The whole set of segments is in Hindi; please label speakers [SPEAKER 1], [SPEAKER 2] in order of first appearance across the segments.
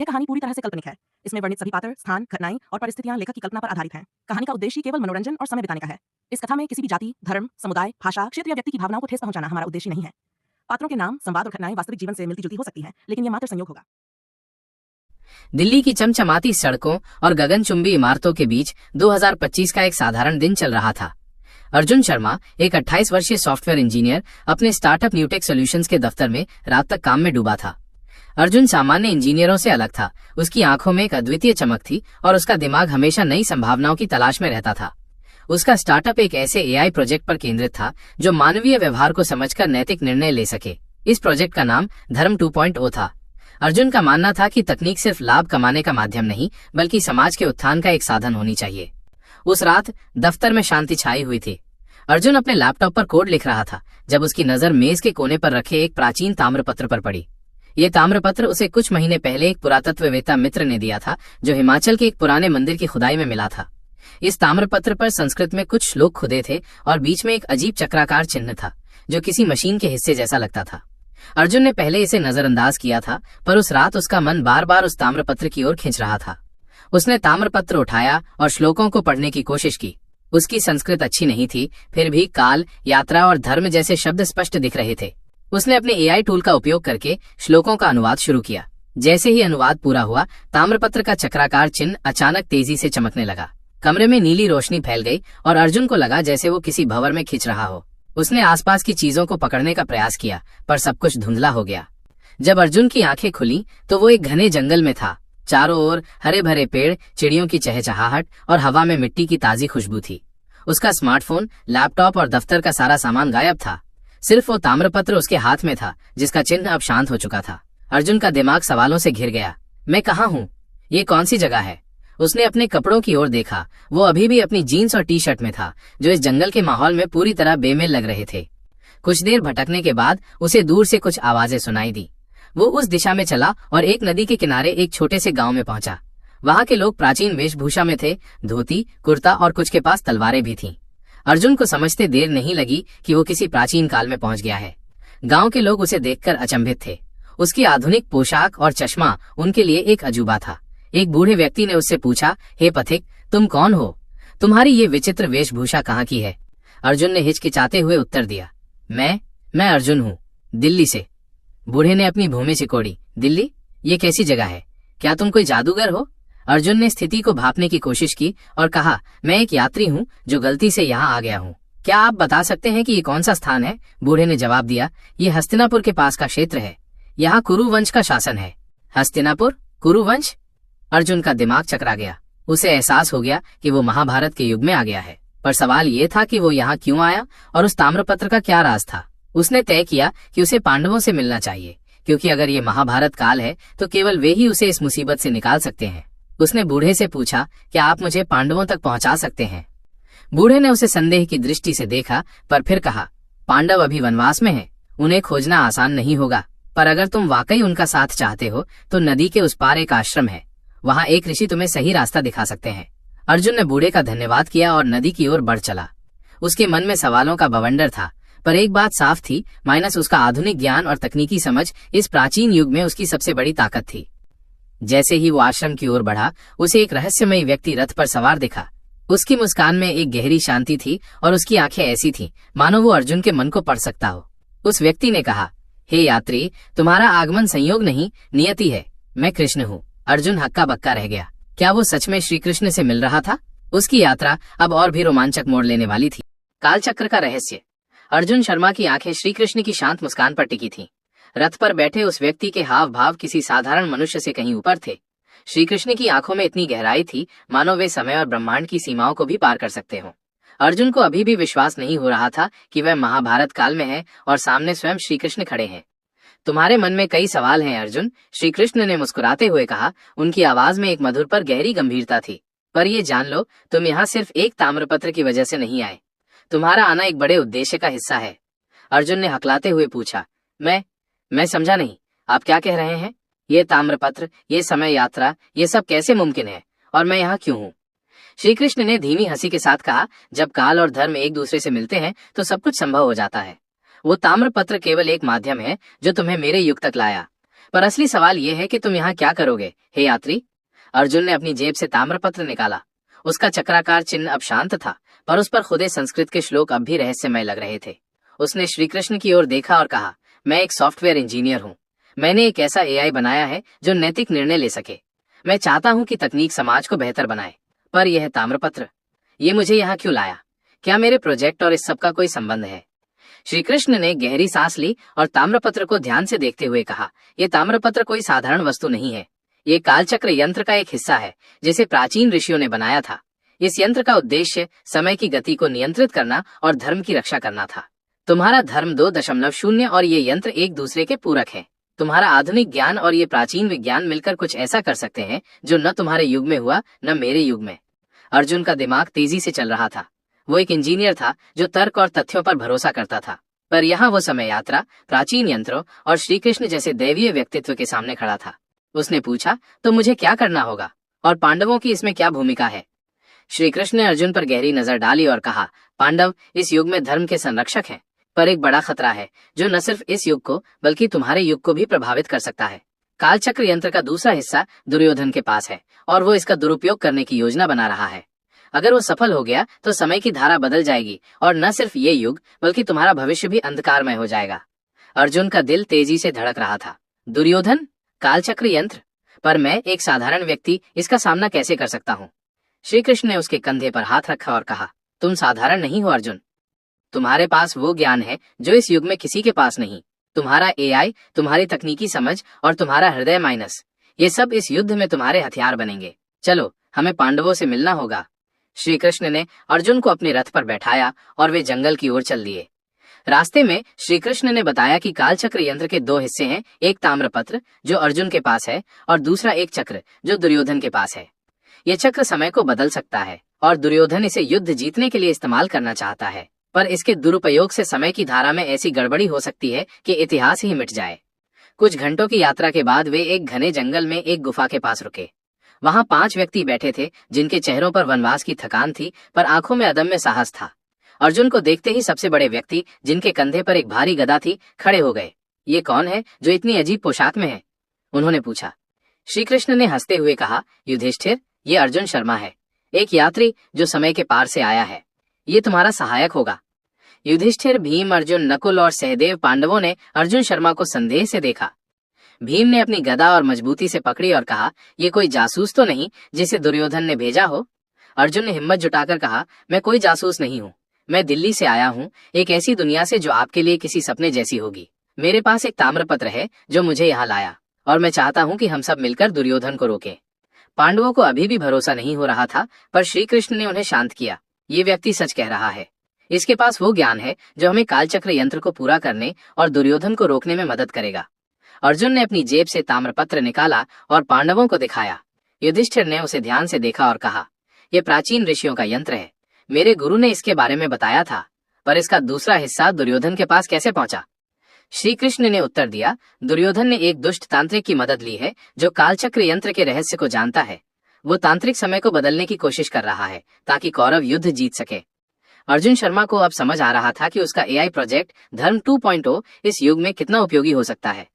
[SPEAKER 1] यह कहानी पूरी तरह से काल्पनिक है। इसमें वर्णित सभी पात्र, स्थान, घटनाएं और परिस्थितियां लेखक की कल्पना पर आधारित हैं। कहानी का उद्देश्य केवल मनोरंजन और समय बिताने का है। इस कथा में किसी भी जाति, धर्म, समुदाय, भाषा, क्षेत्र या व्यक्ति की भावनाओं को ठेस पहुंचाना हमारा उद्देश्य नहीं है। पात्रों के नाम, संवाद और घटनाएं वास्तविक जीवन से मिलती-जुलती हो सकती हैं, लेकिन यह मात्र संयोग होगा।
[SPEAKER 2] दिल्ली की चमचमाती सड़कों और गगनचुंबी इमारतों के बीच 2025 का एक साधारण दिन चल रहा था। अर्जुन शर्मा, एक 28 वर्षीय सॉफ्टवेयर इंजीनियर, अपने स्टार्टअप न्यूटेक सॉल्यूशंस के दफ्तर में रात तक काम में डूबा था। अर्जुन सामान्य इंजीनियरों से अलग था। उसकी आंखों में एक अद्वितीय चमक थी और उसका दिमाग हमेशा नई संभावनाओं की तलाश में रहता था। उसका स्टार्टअप एक ऐसे एआई प्रोजेक्ट पर केंद्रित था जो मानवीय व्यवहार को समझकर नैतिक निर्णय ले सके। इस प्रोजेक्ट का नाम धर्म 2.0 था। अर्जुन का मानना था कि तकनीक सिर्फ लाभ कमाने का माध्यम नहीं, बल्कि समाज के उत्थान का एक साधन होनी चाहिए। उस रात दफ्तर में शांति छाई हुई थी। अर्जुन अपने लैपटॉप पर कोड लिख रहा था जब उसकी नजर मेज के कोने पर रखे एक प्राचीन ताम्रपत्र पर पड़ी। ये ताम्रपत्र उसे कुछ महीने पहले एक पुरातत्ववेत्ता मित्र ने दिया था, जो हिमाचल के एक पुराने मंदिर की खुदाई में मिला था। इस ताम्रपत्र पर संस्कृत में कुछ श्लोक खुदे थे और बीच में एक अजीब चक्राकार चिन्ह था, जो किसी मशीन के हिस्से जैसा लगता था। अर्जुन ने पहले इसे नजरअंदाज किया था, पर उस रात उसका मन बार बार उस ताम्रपत्र की ओर खिंच रहा था। उसने ताम्रपत्र उठाया और श्लोकों को पढ़ने की कोशिश की। उसकी संस्कृत अच्छी नहीं थी, फिर भी काल, यात्रा और धर्म जैसे शब्द स्पष्ट दिख रहे थे। उसने अपने एआई टूल का उपयोग करके श्लोकों का अनुवाद शुरू किया। जैसे ही अनुवाद पूरा हुआ, ताम्रपत्र का चक्राकार चिन्ह अचानक तेजी से चमकने लगा। कमरे में नीली रोशनी फैल गई और अर्जुन को लगा जैसे वो किसी भंवर में खिंच रहा हो। उसने आसपास की चीजों को पकड़ने का प्रयास किया, पर सब कुछ धुंधला हो गया। जब अर्जुन की आंखें खुली तो वो एक घने जंगल में था। चारों ओर हरे भरे पेड़, चिड़ियों की चहचहाहट और हवा में मिट्टी की ताजी खुशबू थी। उसका स्मार्टफोन, लैपटॉप और दफ्तर का सारा सामान गायब था। सिर्फ वो ताम्रपत्र उसके हाथ में था, जिसका चिन्ह अब शांत हो चुका था। अर्जुन का दिमाग सवालों से घिर गया। मैं कहाँ हूँ? ये कौन सी जगह है? उसने अपने कपड़ों की ओर देखा। वो अभी भी अपनी जीन्स और टी शर्ट में था, जो इस जंगल के माहौल में पूरी तरह बेमेल लग रहे थे। कुछ देर भटकने के बाद उसे दूर से कुछ आवाजें सुनाई दी। वो उस दिशा में चला और एक नदी के किनारे एक छोटे से गांव में पहुंचा। वहां के लोग प्राचीन वेशभूषा में थे, धोती, कुर्ता और कुछ के पास तलवारें भी थीं। अर्जुन को समझते देर नहीं लगी कि वो किसी प्राचीन काल में पहुंच गया है। गांव के लोग उसे देखकर अचंभित थे। उसकी आधुनिक पोशाक और चश्मा उनके लिए एक अजूबा था। एक बूढ़े व्यक्ति ने उससे पूछा, हे पथिक, तुम कौन हो? तुम्हारी ये विचित्र वेशभूषा कहाँ की है? अर्जुन ने हिचकिचाते हुए उत्तर दिया, मैं अर्जुन हूँ, दिल्ली से। बूढ़े ने अपनी भूमि सिकोड़ी। दिल्ली? ये कैसी जगह है? क्या तुम कोई जादूगर हो? अर्जुन ने स्थिति को भांपने की कोशिश की और कहा, मैं एक यात्री हूँ जो गलती से यहाँ आ गया हूँ। क्या आप बता सकते हैं कि ये कौन सा स्थान है? बूढ़े ने जवाब दिया, ये हस्तिनापुर के पास का क्षेत्र है। यहाँ कुरु वंश का शासन है। हस्तिनापुर? कुरु वंश? अर्जुन का दिमाग चकरा गया। उसे एहसास हो गया कि वो महाभारत के युग में आ गया है। पर सवाल ये था कि वो यहाँ क्यों आया और उस ताम्रपत्र का क्या राज था। उसने तय किया कि उसे पांडवों से मिलना चाहिए, क्योंकि अगर ये महाभारत काल है तो केवल वे ही उसे इस मुसीबत से निकाल सकते हैं। उसने बूढ़े से पूछा, क्या आप मुझे पांडवों तक पहुंचा सकते हैं? बूढ़े ने उसे संदेह की दृष्टि से देखा, पर फिर कहा, पांडव अभी वनवास में हैं, उन्हें खोजना आसान नहीं होगा। पर अगर तुम वाकई उनका साथ चाहते हो तो नदी के उस पार एक आश्रम है, वहां एक ऋषि तुम्हें सही रास्ता दिखा सकते हैं। अर्जुन ने बूढ़े का धन्यवाद किया और नदी की ओर बढ़ चला। उसके मन में सवालों का बवंडर था, पर एक बात साफ थी, माइनस उसका आधुनिक ज्ञान और तकनीकी समझ, इस प्राचीन युग में उसकी सबसे बड़ी ताकत थी। जैसे ही वो आश्रम की ओर बढ़ा, उसे एक रहस्यमयी व्यक्ति रथ पर सवार दिखा। उसकी मुस्कान में एक गहरी शांति थी और उसकी आंखें ऐसी थीं मानो वो अर्जुन के मन को पढ़ सकता हो। उस व्यक्ति ने कहा, हे यात्री, तुम्हारा आगमन संयोग नहीं, नियति है। मैं कृष्ण हूँ। अर्जुन हक्का बक्का रह गया। क्या वो सच में श्री कृष्ण से मिल रहा था? उसकी यात्रा अब और भी रोमांचक मोड़ लेने वाली थी। कालचक्र का रहस्य। अर्जुन शर्मा की आंखें श्री कृष्ण की शांत मुस्कान पर टिकी थीं। रथ पर बैठे उस व्यक्ति के हाव भाव किसी साधारण मनुष्य से कहीं ऊपर थे। श्री कृष्ण की आंखों में इतनी गहराई थी मानो वे समय और ब्रह्मांड की सीमाओं को भी पार कर सकते हों। अर्जुन को अभी भी विश्वास नहीं हो रहा था कि वह महाभारत काल में है और सामने स्वयं श्री कृष्ण खड़े हैं। तुम्हारे मन में कई सवाल हैं अर्जुन, श्री कृष्ण ने मुस्कुराते हुए कहा। उनकी आवाज में एक मधुर पर गहरी गंभीरता थी। पर ये जान लो, तुम यहाँ सिर्फ एक ताम्रपत्र की वजह से नहीं आए। तुम्हारा आना एक बड़े उद्देश्य का हिस्सा है। अर्जुन ने हकलाते हुए पूछा, मैं समझा नहीं, आप क्या कह रहे हैं? ये ताम्रपत्र, ये समय यात्रा, ये सब कैसे मुमकिन है और मैं यहाँ क्यों हूँ? श्री कृष्ण ने धीमी हंसी के साथ कहा, जब काल और धर्म एक दूसरे से मिलते हैं तो सब कुछ संभव हो जाता है। वो ताम्रपत्र केवल एक माध्यम है जो तुम्हें मेरे युग तक लाया, पर असली सवाल यह है कि तुम यहाँ क्या करोगे हे यात्री। अर्जुन ने अपनी जेब से ताम्रपत्र निकाला। उसका चक्राकार चिन्ह अब शांत था, पर उस पर खुदे संस्कृत के श्लोक अब भी रहस्यमय लग रहे थे। उसने श्री कृष्ण की ओर देखा और कहा, मैं एक सॉफ्टवेयर इंजीनियर हूँ। मैंने एक ऐसा एआई बनाया है जो नैतिक निर्णय ले सके। मैं चाहता हूँ कि तकनीक समाज को बेहतर बनाए। पर यह ताम्रपत्र, ये मुझे यहाँ क्यों लाया? क्या मेरे प्रोजेक्ट और इस सब का कोई संबंध है? श्री कृष्ण ने गहरी सांस ली और ताम्रपत्र को ध्यान से देखते हुए कहा, यह ताम्रपत्र कोई साधारण वस्तु नहीं है। ये कालचक्र यंत्र का एक हिस्सा है जिसे प्राचीन ऋषियों ने बनाया था। इस यंत्र का उद्देश्य समय की गति को नियंत्रित करना और धर्म की रक्षा करना था। तुम्हारा धर्म 2.0 और ये यंत्र एक दूसरे के पूरक है। तुम्हारा आधुनिक ज्ञान और ये प्राचीन विज्ञान मिलकर कुछ ऐसा कर सकते हैं जो न तुम्हारे युग में हुआ न मेरे युग में। अर्जुन का दिमाग तेजी से चल रहा था। वो एक इंजीनियर था जो तर्क और तथ्यों पर भरोसा करता था, पर यहाँ वो समय यात्रा, प्राचीन यंत्रों और श्री कृष्ण जैसे दैवीय व्यक्तित्व के सामने खड़ा था। उसने पूछा, तो मुझे क्या करना होगा और पांडवों की इसमें क्या भूमिका है? श्री कृष्ण ने अर्जुन पर गहरी नजर डाली और कहा, पांडव इस युग में धर्म के संरक्षक हैं, पर एक बड़ा खतरा है जो न सिर्फ इस युग को बल्कि तुम्हारे युग को भी प्रभावित कर सकता है। कालचक्र यंत्र का दूसरा हिस्सा दुर्योधन के पास है और वो इसका दुरुपयोग करने की योजना बना रहा है। अगर वो सफल हो गया तो समय की धारा बदल जाएगी और न सिर्फ ये युग बल्कि तुम्हारा भविष्य भी अंधकारमय हो जाएगा। अर्जुन का दिल तेजी से धड़क रहा था। दुर्योधन, कालचक्र यंत्र, पर मैं एक साधारण व्यक्ति इसका सामना कैसे कर सकता हूँ? श्री कृष्ण ने उसके कंधे पर हाथ रखा और कहा, तुम साधारण नहीं हो अर्जुन। तुम्हारे पास वो ज्ञान है जो इस युग में किसी के पास नहीं। तुम्हारा एआई, तुम्हारी तकनीकी समझ और तुम्हारा हृदय माइनस, ये सब इस युद्ध में तुम्हारे हथियार बनेंगे। चलो, हमें पांडवों से मिलना होगा। श्री कृष्ण ने अर्जुन को अपने रथ पर बैठाया और वे जंगल की ओर चल दिए। रास्ते में श्री कृष्ण ने बताया कि कालचक्र यंत्र के दो हिस्से हैं, एक ताम्रपत्र जो अर्जुन के पास है और दूसरा एक चक्र जो दुर्योधन के पास है। यह चक्र समय को बदल सकता है और दुर्योधन इसे युद्ध जीतने के लिए इस्तेमाल करना चाहता है, पर इसके दुरुपयोग से समय की धारा में ऐसी गड़बड़ी हो सकती है कि इतिहास ही मिट जाए। कुछ घंटों की यात्रा के बाद वे एक घने जंगल में एक गुफा के पास रुके। वहां 5 व्यक्ति बैठे थे जिनके चेहरों पर वनवास की थकान थी, पर आंखों में अदम्य साहस था। अर्जुन को देखते ही सबसे बड़े व्यक्ति, जिनके कंधे पर एक भारी गदा थी, खड़े हो गए। ये कौन है जो इतनी अजीब पोशाक में है? उन्होंने पूछा। श्री कृष्ण ने हंसते हुए कहा, युधिष्ठिर, ये अर्जुन शर्मा है, एक यात्री जो समय के पार से आया है। ये तुम्हारा सहायक होगा। युधिष्ठिर, भीम, अर्जुन, नकुल और सहदेव पांडवों ने अर्जुन शर्मा को संदेह से देखा। भीम ने अपनी गदा और मजबूती से पकड़ी और कहा, ये कोई जासूस तो नहीं जिसे दुर्योधन ने भेजा हो? अर्जुन ने हिम्मत जुटाकर कहा, मैं कोई जासूस नहीं हूँ। मैं दिल्ली से आया हूँ, एक ऐसी दुनिया से जो आपके लिए किसी सपने जैसी होगी। मेरे पास एक ताम्रपत्र है जो मुझे यहाँ लाया और मैं चाहता हूँ कि हम सब मिलकर दुर्योधन को रोकें। पांडवों को अभी भी भरोसा नहीं हो रहा था, पर श्री कृष्ण ने उन्हें शांत किया। ये व्यक्ति सच कह रहा है। इसके पास वो ज्ञान है जो हमें कालचक्र यंत्र को पूरा करने और दुर्योधन को रोकने में मदद करेगा। अर्जुन ने अपनी जेब से ताम्रपत्र निकाला और पांडवों को दिखाया। युधिष्ठिर ने उसे ध्यान से देखा और कहा, यह प्राचीन ऋषियों का यंत्र है। मेरे गुरु ने इसके बारे में बताया था, पर इसका दूसरा हिस्सा दुर्योधन के पास कैसे पहुंचा? श्री कृष्ण ने उत्तर दिया, दुर्योधन ने एक दुष्ट तांत्रिक की मदद ली है जो कालचक्र यंत्र के रहस्य को जानता है। वो तांत्रिक समय को बदलने की कोशिश कर रहा है ताकि कौरव युद्ध जीत सके। अर्जुन शर्मा को अब समझ आ रहा था कि उसका एआई प्रोजेक्ट धर्म 2.0 इस युग में कितना उपयोगी हो सकता है।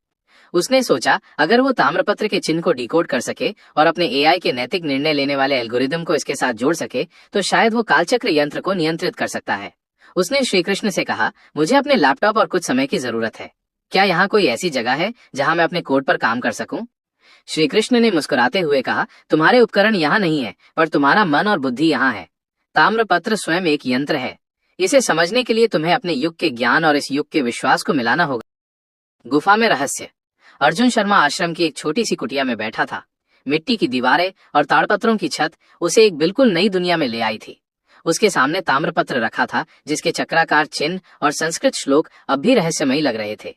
[SPEAKER 2] उसने सोचा, अगर वो ताम्रपत्र के चिन्ह को डिकोड कर सके और अपने एआई के नैतिक निर्णय लेने वाले एल्गोरिदम को इसके साथ जोड़ सके तो शायद वो कालचक्र यंत्र को नियंत्रित कर सकता है। उसने श्री कृष्ण से कहा, मुझे अपने लैपटॉप और कुछ समय की जरूरत है। क्या यहाँ कोई ऐसी जगह है जहाँ मैं अपने कोड पर काम कर सकूं? श्री कृष्ण ने मुस्कुराते हुए कहा, तुम्हारे उपकरण यहाँ नहीं है, पर तुम्हारा मन और बुद्धि यहाँ है। ताम्रपत्र स्वयं एक यंत्र है। इसे समझने के लिए तुम्हें अपने युग के ज्ञान और इस युग के विश्वास को मिलाना होगा। गुफा में रहस्य। अर्जुन शर्मा आश्रम की एक छोटी सी कुटिया में बैठा था। मिट्टी की दीवारें और ताड़पत्रों की छत उसे एक बिल्कुल नई दुनिया में ले आई थी। उसके सामने ताम्रपत्र रखा था जिसके चक्राकार चिन्ह और संस्कृत श्लोक अब भी रहस्यमयी लग रहे थे।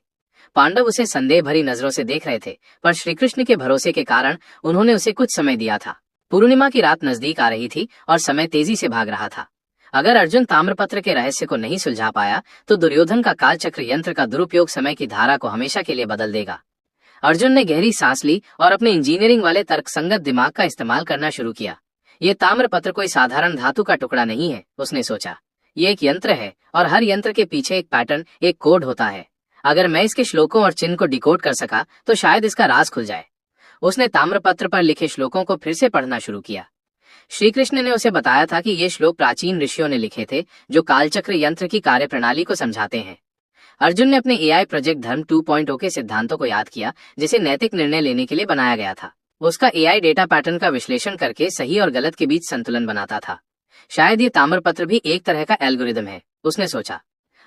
[SPEAKER 2] पांडव उसे संदेह भरी नजरों से देख रहे थे, पर श्रीकृष्ण के भरोसे के कारण उन्होंने उसे कुछ समय दिया था। पूर्णिमा की रात नजदीक आ रही थी और समय तेजी से भाग रहा था। अगर अर्जुन ताम्रपत्र के रहस्य को नहीं सुलझा पाया तो दुर्योधन का कालचक्र यंत्र का दुरुपयोग समय की धारा को हमेशा के लिए बदल देगा। अर्जुन ने गहरी सांस ली और अपने इंजीनियरिंग वाले तर्कसंगत दिमाग का इस्तेमाल करना शुरू किया। ये ताम्रपत्र कोई साधारण धातु का टुकड़ा नहीं है, उसने सोचा। ये एक यंत्र है और हर यंत्र के पीछे एक पैटर्न, एक कोड होता है। अगर मैं इसके श्लोकों और चिन्ह को डिकोड कर सका तो शायद इसका राज खुल जाए। उसने ताम्रपत्र पर लिखे श्लोकों को फिर से पढ़ना शुरू किया। श्री कृष्ण ने उसे बताया था कि ये श्लोक प्राचीन ऋषियों ने लिखे थे, जो कालचक्र यंत्र की कार्यप्रणाली को समझाते हैं। अर्जुन ने अपने एआई प्रोजेक्ट धर्म 2.0 के सिद्धांतों को याद किया, जिसे नैतिक निर्णय लेने के लिए बनाया गया था। उसका एआई डेटा पैटर्न का विश्लेषण करके सही और गलत के बीच संतुलन बनाता था। शायद ये ताम्रपत्र भी एक तरह का एल्गोरिदम है, उसने सोचा।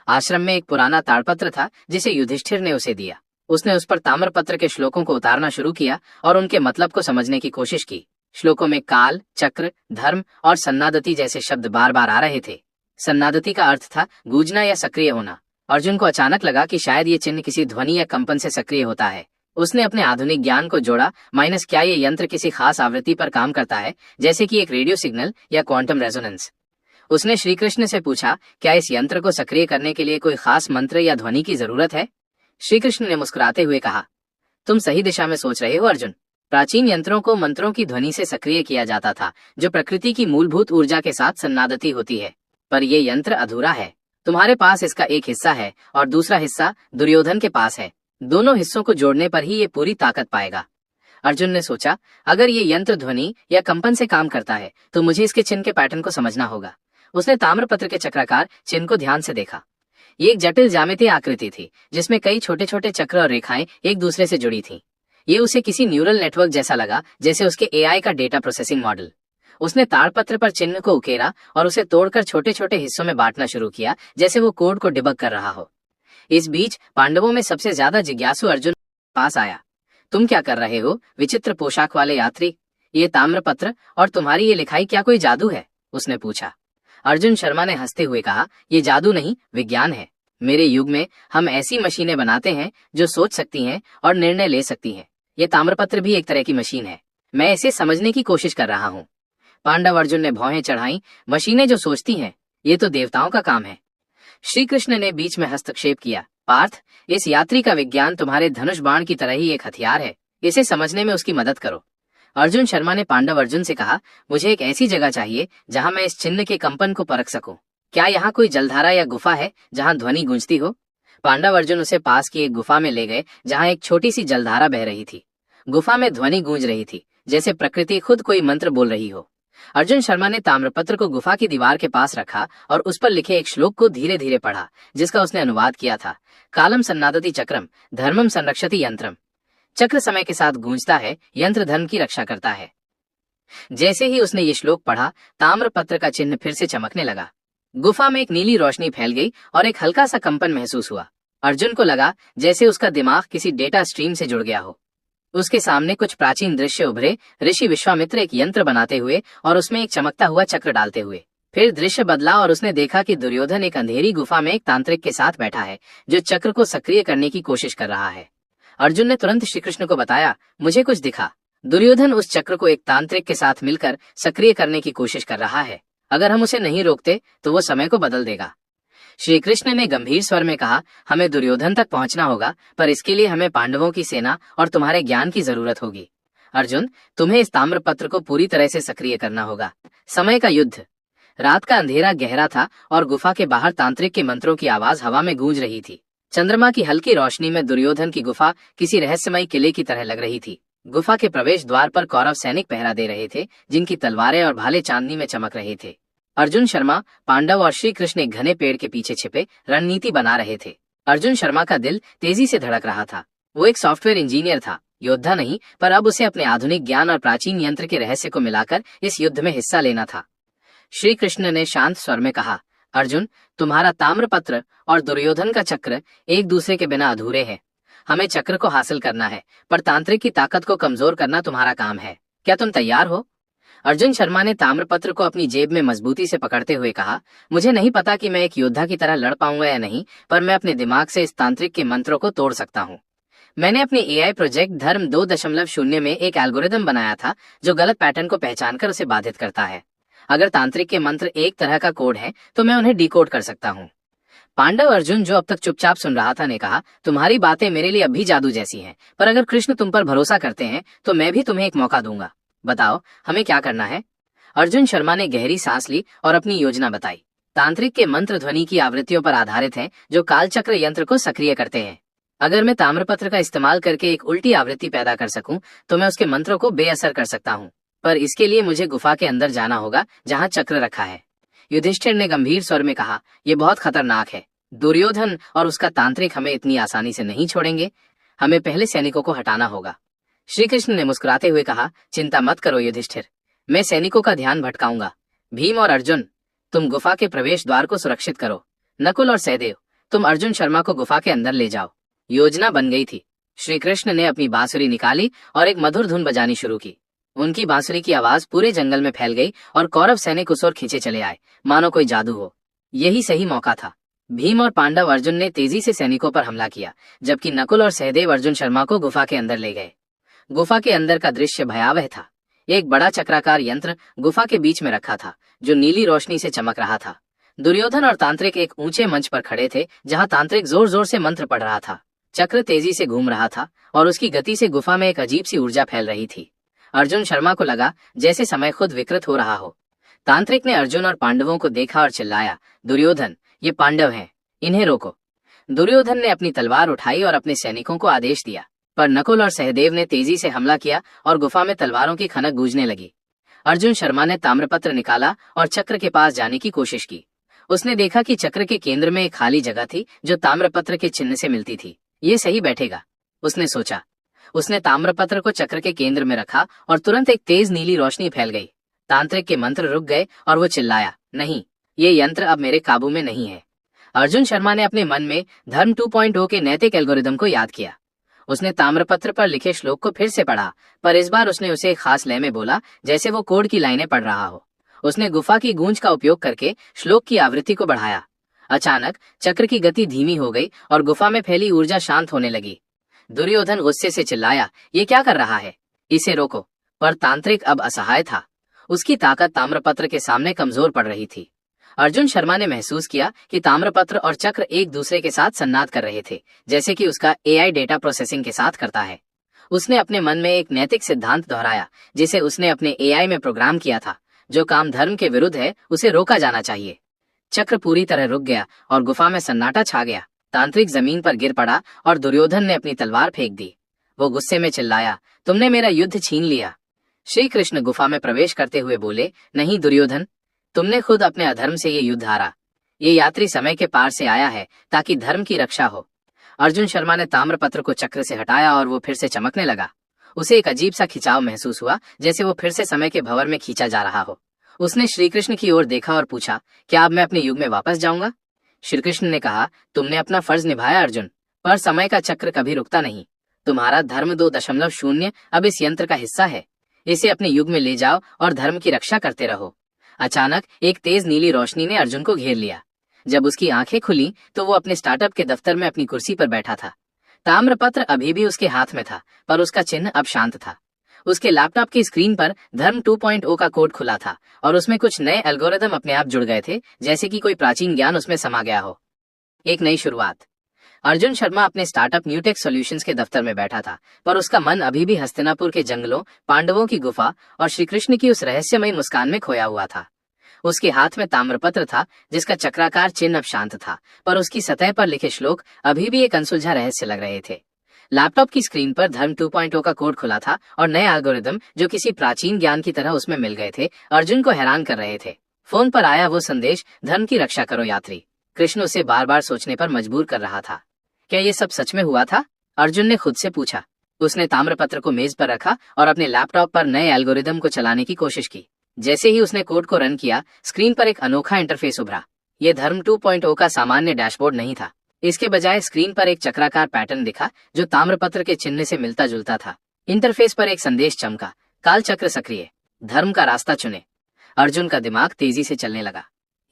[SPEAKER 2] आश्रम में एक पुराना ताड़पत्र था जिसे युधिष्ठिर ने उसे दिया। उसने उस पर ताम्रपत्र के श्लोकों को उतारना शुरू किया और उनके मतलब को समझने की कोशिश की। श्लोकों में काल, चक्र, धर्म और सन्नादति जैसे शब्द बार बार आ रहे थे। सन्नादति का अर्थ था गूंजना या सक्रिय होना। अर्जुन को अचानक लगा कि शायद ये चिन्ह किसी ध्वनि या कंपन से सक्रिय होता है। उसने अपने आधुनिक ज्ञान को जोड़ा, माइनस क्या ये यंत्र किसी खास आवृत्ति पर काम करता है, जैसे कि एक रेडियो सिग्नल या क्वांटम रेजोनेंस। उसने श्री कृष्ण से पूछा, क्या इस यंत्र को सक्रिय करने के लिए कोई खास मंत्र या ध्वनि की जरूरत है? श्री कृष्ण ने मुस्कुराते हुए कहा, तुम सही दिशा में सोच रहे हो अर्जुन। प्राचीन यंत्रों को मंत्रों की ध्वनि से सक्रिय किया जाता था, जो प्रकृति की मूलभूत ऊर्जा के साथ सन्नादति होती है। पर यह यंत्र अधूरा है। तुम्हारे पास इसका एक हिस्सा है और दूसरा हिस्सा दुर्योधन के पास है। दोनों हिस्सों को जोड़ने पर ही ये पूरी ताकत पाएगा। अर्जुन ने सोचा, अगर ये यंत्र ध्वनि या कंपन से काम करता है तो मुझे इसके चिन्ह के पैटर्न को समझना होगा। उसने ताम्रपत्र के चक्राकार चिन्ह को ध्यान से देखा। ये एक जटिल ज्यामितीय आकृति थी, जिसमें कई छोटे छोटे चक्र और रेखाएं एक दूसरे से जुड़ी थीं। ये उसे किसी न्यूरल नेटवर्क जैसा लगा, जैसे उसके एआई का डेटा प्रोसेसिंग मॉडल। उसने ताड़पत्र पर चिन्ह को उकेरा और उसे तोड़कर छोटे छोटे हिस्सों में बांटना शुरू किया, जैसे वो कोड को डिबग कर रहा हो। इस बीच पांडवों में सबसे ज्यादा जिज्ञासु अर्जुन पास आया। तुम क्या कर रहे हो, विचित्र पोशाक वाले यात्री? ये ताम्रपत्र और तुम्हारी ये लिखाई क्या कोई जादू है? उसने पूछा। अर्जुन शर्मा ने हंसते हुए कहा, ये जादू नहीं, विज्ञान है। मेरे युग में हम ऐसी मशीनें बनाते हैं जो सोच सकती हैं और निर्णय ले सकती हैं। ये ताम्रपत्र भी एक तरह की मशीन है। मैं इसे समझने की कोशिश कर रहा हूँ। पांडव अर्जुन ने भौहें चढ़ाई। मशीनें जो सोचती हैं, ये तो देवताओं का काम है। श्री कृष्ण ने बीच में हस्तक्षेप किया। पार्थ, इस यात्री का विज्ञान तुम्हारे धनुष बाण की तरह ही एक हथियार है। इसे समझने में उसकी मदद करो। अर्जुन शर्मा ने पांडव अर्जुन से कहा, मुझे एक ऐसी जगह चाहिए जहां मैं इस चिन्ह के कंपन को परख सकूं। क्या यहाँ कोई जलधारा या गुफा है जहां ध्वनि गूंजती हो? पांडव अर्जुन उसे पास की एक गुफा में ले गए, जहां एक छोटी सी जलधारा बह रही थी। गुफा में ध्वनि गूंज रही थी, जैसे प्रकृति खुद कोई मंत्र बोल रही हो। अर्जुन शर्मा ने ताम्रपत्र को गुफा की दीवार के पास रखा और उस पर लिखे एक श्लोक को धीरे धीरे पढ़ा, जिसका उसने अनुवाद किया था। कालम सन्नादति चक्रम, धर्मम संरक्षति यंत्रम। चक्र समय के साथ गूंजता है, यंत्र धर्म की रक्षा करता है। जैसे ही उसने ये श्लोक पढ़ा, ताम्रपत्र का चिन्ह फिर से चमकने लगा। गुफा में एक नीली रोशनी फैल गई और एक हल्का सा कंपन महसूस हुआ। अर्जुन को लगा जैसे उसका दिमाग किसी डेटा स्ट्रीम से जुड़ गया हो। उसके सामने कुछ प्राचीन दृश्य उभरे, ऋषि विश्वामित्र एक यंत्र बनाते हुए और उसमें एक चमकता हुआ चक्र डालते हुए। फिर दृश्य बदला और उसने देखा कि दुर्योधन एक अंधेरी गुफा में एक तांत्रिक के साथ बैठा है, जो चक्र को सक्रिय करने की कोशिश कर रहा है। अर्जुन ने तुरंत श्री कृष्ण को बताया, मुझे कुछ दिखा। दुर्योधन उस चक्र को एक तांत्रिक के साथ मिलकर सक्रिय करने की कोशिश कर रहा है। अगर हम उसे नहीं रोकते तो वो समय को बदल देगा। श्री कृष्ण ने गंभीर स्वर में कहा, हमें दुर्योधन तक पहुंचना होगा, पर इसके लिए हमें पांडवों की सेना और तुम्हारे ज्ञान की जरूरत होगी। अर्जुन, तुम्हें इस ताम्रपत्र को पूरी तरह से सक्रिय करना होगा। समय का युद्ध। रात का अंधेरा गहरा था और गुफा के बाहर तांत्रिक के मंत्रों की आवाज हवा में गूंज रही थी। चंद्रमा की हल्की रोशनी में दुर्योधन की गुफा किसी रहस्यमयी किले की तरह लग रही थी। गुफा के प्रवेश द्वार पर कौरव सैनिक पहरा दे रहे थे, जिनकी तलवारें और भाले चांदनी में चमक रहे थे। अर्जुन शर्मा, पांडव और श्री कृष्ण एक घने पेड़ के पीछे छिपे रणनीति बना रहे थे। अर्जुन शर्मा का दिल तेजी से धड़क रहा था। वो एक सॉफ्टवेयर इंजीनियर था, योद्धा नहीं, पर अब उसे अपने आधुनिक ज्ञान और प्राचीन यंत्र के रहस्य को मिलाकर इस युद्ध में हिस्सा लेना था। श्री कृष्ण ने शांत स्वर में कहा, अर्जुन, तुम्हारा ताम्रपत्र और दुर्योधन का चक्र एक दूसरे के बिना अधूरे हैं। हमें चक्र को हासिल करना है, पर तांत्रिक की ताकत को कमजोर करना तुम्हारा काम है। क्या तुम तैयार हो? अर्जुन शर्मा ने ताम्रपत्र को अपनी जेब में मजबूती से पकड़ते हुए कहा, मुझे नहीं पता कि मैं एक योद्धा की तरह लड़ पाऊंगा या नहीं, पर मैं अपने दिमाग से इस तांत्रिक के मंत्रों को तोड़ सकता हूँ। मैंने अपने एआई प्रोजेक्ट धर्म 2.0 में एक एल्गोरिदम बनाया था, जो गलत पैटर्न को पहचानकर उसे बाधित करता है। अगर तांत्रिक के मंत्र एक तरह का कोड है, तो मैं उन्हें डिकोड कर सकता हूँ। पांडव अर्जुन, जो अब तक चुपचाप सुन रहा था, ने कहा, तुम्हारी बातें मेरे लिए अभी जादू जैसी हैं, पर अगर कृष्ण तुम पर भरोसा करते हैं तो मैं भी तुम्हें एक मौका दूंगा। बताओ, हमें क्या करना है? अर्जुन शर्मा ने गहरी सांस ली और अपनी योजना बताई। तांत्रिक के मंत्र ध्वनि की आवृत्तियों पर आधारित हैं, जो कालचक्र यंत्र को सक्रिय करते हैं। अगर मैं ताम्रपत्र का इस्तेमाल करके एक उल्टी आवृत्ति पैदा कर सकूं, तो मैं उसके मंत्रों को बेअसर कर सकता हूं। पर इसके लिए मुझे गुफा के अंदर जाना होगा, जहां चक्र रखा है। युधिष्ठिर ने गंभीर स्वर में कहा, यह बहुत खतरनाक है। दुर्योधन और उसका तांत्रिक हमें इतनी आसानी से नहीं छोड़ेंगे। हमें पहले सैनिकों को हटाना होगा। श्री कृष्ण ने मुस्कुराते हुए कहा, चिंता मत करो युधिष्ठिर, मैं सैनिकों का ध्यान भटकाऊंगा। भीम और अर्जुन, तुम गुफा के प्रवेश द्वार को सुरक्षित करो। नकुल और सहदेव, तुम अर्जुन शर्मा को गुफा के अंदर ले जाओ। योजना बन गई थी। श्री कृष्ण ने अपनी बांसुरी निकाली और एक मधुर धुन बजानी शुरू की। उनकी बांसुरी की आवाज पूरे जंगल में फैल गई और कौरव सैनिक उस ओर खींचे चले आए, मानो कोई जादू हो। यही सही मौका था। भीम और पांडव अर्जुन ने तेजी से सैनिकों पर हमला किया, जबकि नकुल और सहदेव अर्जुन शर्मा को गुफा के अंदर ले गए। गुफा के अंदर का दृश्य भयावह था। एक बड़ा चक्राकार यंत्र गुफा के बीच में रखा था, जो नीली रोशनी से चमक रहा था। दुर्योधन और तांत्रिक एक ऊंचे मंच पर खड़े थे, जहां तांत्रिक जोर जोर से मंत्र पढ़ रहा था। चक्र तेजी से घूम रहा था और उसकी गति से गुफा में एक अजीब सी ऊर्जा फैल रही थी। अर्जुन शर्मा को लगा जैसे समय खुद विकृत हो रहा हो। तांत्रिक ने अर्जुन और पांडवों को देखा और चिल्लाया, दुर्योधन, ये पांडव हैं, इन्हें रोको। दुर्योधन ने अपनी तलवार उठाई और अपने सैनिकों को आदेश दिया, पर नकुल और सहदेव ने तेजी से हमला किया और गुफा में तलवारों की खनक गूंजने लगी। अर्जुन शर्मा ने ताम्रपत्र निकाला और चक्र के पास जाने की कोशिश की। उसने देखा कि चक्र के केंद्र में एक खाली जगह थी, जो ताम्रपत्र के चिन्ह से मिलती थी। ये सही बैठेगा, उसने सोचा। उसने ताम्रपत्र को चक्र के केंद्र में रखा और तुरंत एक तेज नीली रोशनी फैल गई। तांत्रिक के मंत्र रुक गए और वो चिल्लाया, नहीं, ये यंत्र अब मेरे काबू में नहीं है। अर्जुन शर्मा ने अपने मन में धर्म 2.0 के नैतिक एल्गोरिदम को याद किया। उसने ताम्रपत्र पर लिखे श्लोक को फिर से पढ़ा, पर इस बार उसने उसे एक खास लय में बोला, जैसे वो कोड की लाइनें पढ़ रहा हो। उसने गुफा की गूंज का उपयोग करके श्लोक की आवृत्ति को बढ़ाया। अचानक चक्र की गति धीमी हो गई और गुफा में फैली ऊर्जा शांत होने लगी। दुर्योधन गुस्से से चिल्लाया, ये क्या कर रहा है, इसे रोको। पर तांत्रिक अब असहाय था। उसकी ताकत ताम्रपत्र के सामने कमजोर पड़ रही थी। अर्जुन शर्मा ने महसूस किया कि ताम्रपत्र और चक्र एक दूसरे के साथ संवाद कर रहे थे, जैसे कि उसका एआई डेटा प्रोसेसिंग के साथ करता है। उसने अपने मन में एक नैतिक सिद्धांत दोहराया, जिसे उसने अपने एआई में प्रोग्राम किया था। जो काम धर्म के विरुद्ध है, उसे रोका जाना चाहिए। चक्र पूरी तरह रुक गया और गुफा में सन्नाटा छा गया। तांत्रिक जमीन पर गिर पड़ा और दुर्योधन ने अपनी तलवार फेंक दी। वो गुस्से में चिल्लाया, तुमने मेरा युद्ध छीन लिया। श्री कृष्ण गुफा में प्रवेश करते हुए बोले, नहीं दुर्योधन, तुमने खुद अपने अधर्म से ये युद्ध हारा। ये यात्री समय के पार से आया है ताकि धर्म की रक्षा हो। अर्जुन शर्मा ने ताम्रपत्र को चक्र से हटाया और वो फिर से चमकने लगा। उसे एक अजीब सा खिंचाव महसूस हुआ, जैसे वो फिर से समय के भंवर में खींचा जा रहा हो। उसने श्री कृष्ण की ओर देखा और पूछा, क्या अब मैं अपने युग में वापस जाऊंगा? श्री कृष्ण ने कहा, तुमने अपना फर्ज निभाया अर्जुन, पर समय का चक्र कभी रुकता नहीं। तुम्हारा धर्म 2.0 अब इस यंत्र का हिस्सा है। इसे अपने युग में ले जाओ और धर्म की रक्षा करते रहो। अचानक एक तेज नीली रोशनी ने अर्जुन को घेर लिया। जब उसकी आंखें खुली तो वो अपने स्टार्टअप के दफ्तर में अपनी कुर्सी पर बैठा था। ताम्रपत्र अभी भी उसके हाथ में था, पर उसका चिन्ह अब शांत था। उसके लैपटॉप की स्क्रीन पर धर्म 2.0 का कोड खुला था और उसमें कुछ नए एल्गोरिदम अपने आप जुड़ गए थे, जैसे कि कोई प्राचीन ज्ञान उसमें समा गया हो। एक नई शुरुआत। अर्जुन शर्मा अपने स्टार्टअप न्यूटेक सॉल्यूशंस के दफ्तर में बैठा था, पर उसका मन अभी भी हस्तिनापुर के जंगलों, पांडवों की गुफा और श्री कृष्ण की उस रहस्यमयी मुस्कान में खोया हुआ था। उसके हाथ में ताम्रपत्र था, जिसका चक्राकार चिन्ह अब शांत था, पर उसकी सतह पर लिखे श्लोक अभी भी एक अनसुलझा रहस्य लग रहे थे। लैपटॉप की स्क्रीन पर धर्म 2.0 का कोड खुला था और नए एल्गोरिदम, जो किसी प्राचीन ज्ञान की तरह उसमें मिल गए थे, अर्जुन को हैरान कर रहे थे। फोन पर आया वो संदेश, धर्म की रक्षा करो यात्री। कृष्ण उसे बार बार सोचने पर मजबूर कर रहा था। क्या ये सब सच में हुआ था? अर्जुन ने खुद से पूछा। उसने ताम्रपत्र को मेज पर रखा और अपने लैपटॉप पर नए एल्गोरिदम को चलाने की कोशिश की। जैसे ही उसने कोड को रन किया, स्क्रीन पर एक अनोखा इंटरफेस उभरा। ये धर्म 2.0 का सामान्य डैशबोर्ड नहीं था। इसके बजाय स्क्रीन पर एक चक्राकार पैटर्न दिखा, जो ताम्रपत्र के चिन्ह से मिलता जुलता था। इंटरफेस पर एक संदेश चमका, काल चक्र सक्रिय, धर्म का रास्ता चुने। अर्जुन का दिमाग तेजी से चलने लगा।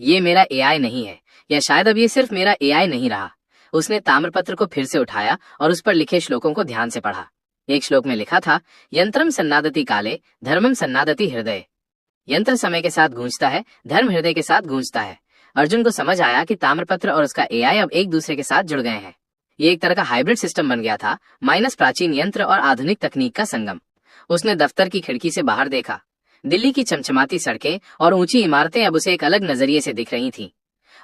[SPEAKER 2] ये मेरा एआई नहीं है, या शायद अब ये सिर्फ मेरा एआई नहीं रहा। उसने ताम्रपत्र को फिर से उठाया और उस पर लिखे श्लोकों को ध्यान से पढ़ा। एक श्लोक में लिखा था, यंत्रम सन्नादति काले, धर्मम सन्नादति हृदय। यंत्र समय के साथ गूंजता है, धर्म हृदय के साथ गूंजता है। अर्जुन को समझ आया कि ताम्रपत्र और उसका एआई अब एक दूसरे के साथ जुड़ गए हैं। ये एक तरह का हाइब्रिड सिस्टम बन गया था, माइनस प्राचीन यंत्र और आधुनिक तकनीक का संगम। उसने दफ्तर की खिड़की से बाहर देखा। दिल्ली की चमचमाती सड़कें और ऊंची इमारतें अब उसे एक अलग नजरिए से दिख रही थीं।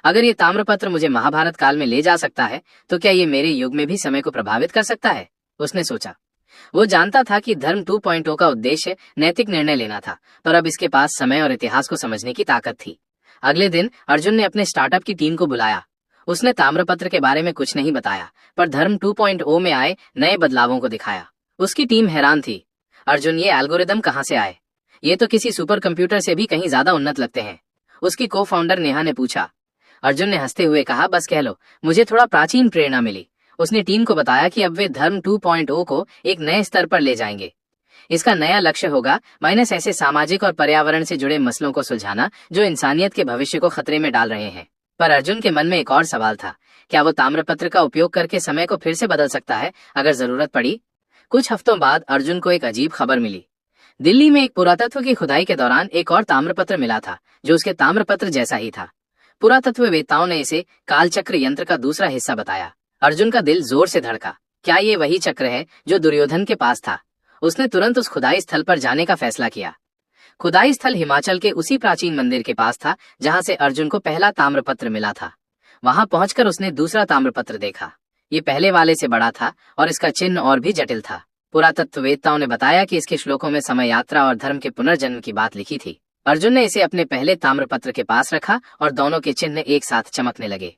[SPEAKER 2] अगर ये ताम्रपत्र मुझे महाभारत काल में ले जा सकता है तो क्या ये मेरे युग में भी समय को प्रभावित कर सकता है, उसने सोचा। वो जानता था कि धर्म 2.0 का उद्देश्य नैतिक निर्णय लेना था, पर अब इसके पास समय और इतिहास को समझने की ताकत थी। अगले दिन अर्जुन ने अपने स्टार्टअप की टीम को बुलाया। उसने ताम्रपत्र के बारे में कुछ नहीं बताया, पर धर्म 2.0 में आए नए बदलावों को दिखाया। उसकी टीम हैरान थी। अर्जुन, ये एल्गोरिदम कहाँ से आए? ये तो किसी सुपर कंप्यूटर से भी कहीं ज्यादा उन्नत लगते हैं, उसकी को फाउंडर नेहा ने पूछा। अर्जुन ने हंसते हुए कहा, बस कह लो, मुझे थोड़ा प्राचीन प्रेरणा मिली। उसने टीम को बताया कि अब वे धर्म 2.0 को एक नए स्तर पर ले जाएंगे। इसका नया लक्ष्य होगा माइनस ऐसे सामाजिक और पर्यावरण से जुड़े मसलों को सुलझाना जो इंसानियत के भविष्य को खतरे में डाल रहे हैं। पर अर्जुन के मन में एक और सवाल था, क्या वो ताम्रपत्र का उपयोग करके समय को फिर से बदल सकता है अगर जरूरत पड़ी? कुछ हफ्तों बाद अर्जुन को एक अजीब खबर मिली। दिल्ली में एक पुरातत्व की खुदाई के दौरान एक और ताम्रपत्र मिला था जो उसके ताम्रपत्र जैसा ही था। पुरातत्ववेत्ताओं ने इसे कालचक्र यंत्र का दूसरा हिस्सा बताया। अर्जुन का दिल जोर से धड़का। क्या ये वही चक्र है जो दुर्योधन के पास था? उसने तुरंत उस खुदाई स्थल पर जाने का फैसला किया। खुदाई स्थल हिमाचल के उसी प्राचीन मंदिर के पास था जहां से अर्जुन को पहला ताम्रपत्र मिला था। वहां पहुंचकर उसने दूसरा ताम्रपत्र देखा। ये पहले वाले से बड़ा था और इसका चिन्ह और भी जटिल था। पुरातत्ववेत्ताओं ने बताया कि इसके श्लोकों में समय यात्रा और धर्म के पुनर्जन्म की बात लिखी थी। अर्जुन ने इसे अपने पहले ताम्रपत्र के पास रखा और दोनों के चिन्ह एक साथ चमकने लगे।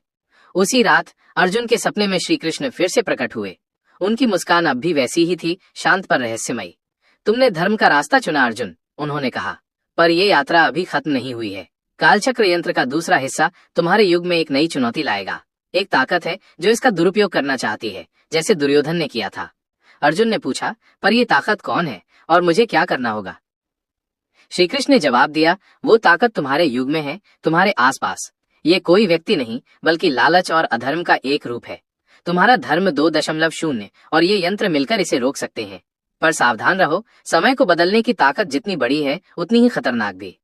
[SPEAKER 2] उसी रात अर्जुन के सपने में श्री कृष्ण फिर से प्रकट हुए। उनकी मुस्कान अब भी वैसी ही थी, शांत पर रहस्यमयी। तुमने धर्म का रास्ता चुना अर्जुन, उन्होंने कहा, पर यह यात्रा अभी खत्म नहीं हुई है। कालचक्र यंत्र का दूसरा हिस्सा तुम्हारे युग में एक नई चुनौती लाएगा। एक ताकत है जो इसका दुरुपयोग करना चाहती है, जैसे दुर्योधन ने किया था। अर्जुन ने पूछा, पर यह ताकत कौन है और मुझे क्या करना होगा? श्री कृष्ण ने जवाब दिया, वो ताकत तुम्हारे युग में है, तुम्हारे आसपास। ये कोई व्यक्ति नहीं बल्कि लालच और अधर्म का एक रूप है। तुम्हारा धर्म 2.0 और ये यंत्र मिलकर इसे रोक सकते हैं। पर सावधान रहो, समय को बदलने की ताकत जितनी बड़ी है उतनी ही खतरनाक भी।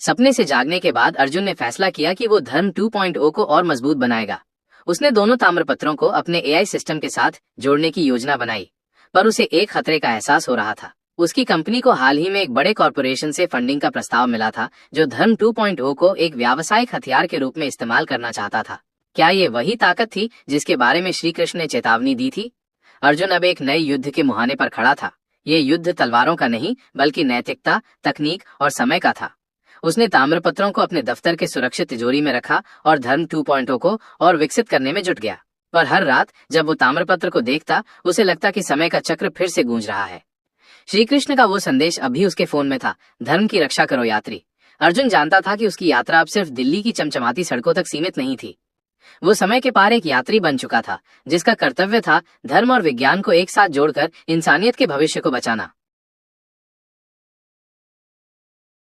[SPEAKER 2] सपने से जागने के बाद अर्जुन ने फैसला किया कि वो धर्म 2.0 को और मजबूत बनाएगा। उसने दोनों ताम्रपत्रों को अपने एआई सिस्टम के साथ जोड़ने की योजना बनाई, पर उसे एक खतरे का एहसास हो रहा था। उसकी कंपनी को हाल ही में एक बड़े कॉरपोरेशन से फंडिंग का प्रस्ताव मिला था जो धर्म 2.0 को एक व्यावसायिक हथियार के रूप में इस्तेमाल करना चाहता था। क्या ये वही ताकत थी जिसके बारे में श्री कृष्ण ने चेतावनी दी थी? अर्जुन अब एक नए युद्ध के मुहाने पर खड़ा था। ये युद्ध तलवारों का नहीं बल्कि नैतिकता, तकनीक और समय का था। उसने ताम्रपत्रों को अपने दफ्तर के सुरक्षित तिजोरी में रखा और धर्म 2.0 को और विकसित करने में जुट गया। पर हर रात जब वो ताम्रपत्र को देखता, उसे लगता कि समय का चक्र फिर से गूंज रहा है। श्री कृष्ण का वो संदेश अभी उसके फोन में था, धर्म की रक्षा करो यात्री। अर्जुन जानता था कि उसकी यात्रा अब सिर्फ दिल्ली की चमचमाती सड़कों तक सीमित नहीं थी। वो समय के पार एक यात्री बन चुका था जिसका कर्तव्य था धर्म और विज्ञान को एक साथ जोड़कर इंसानियत के भविष्य को बचाना।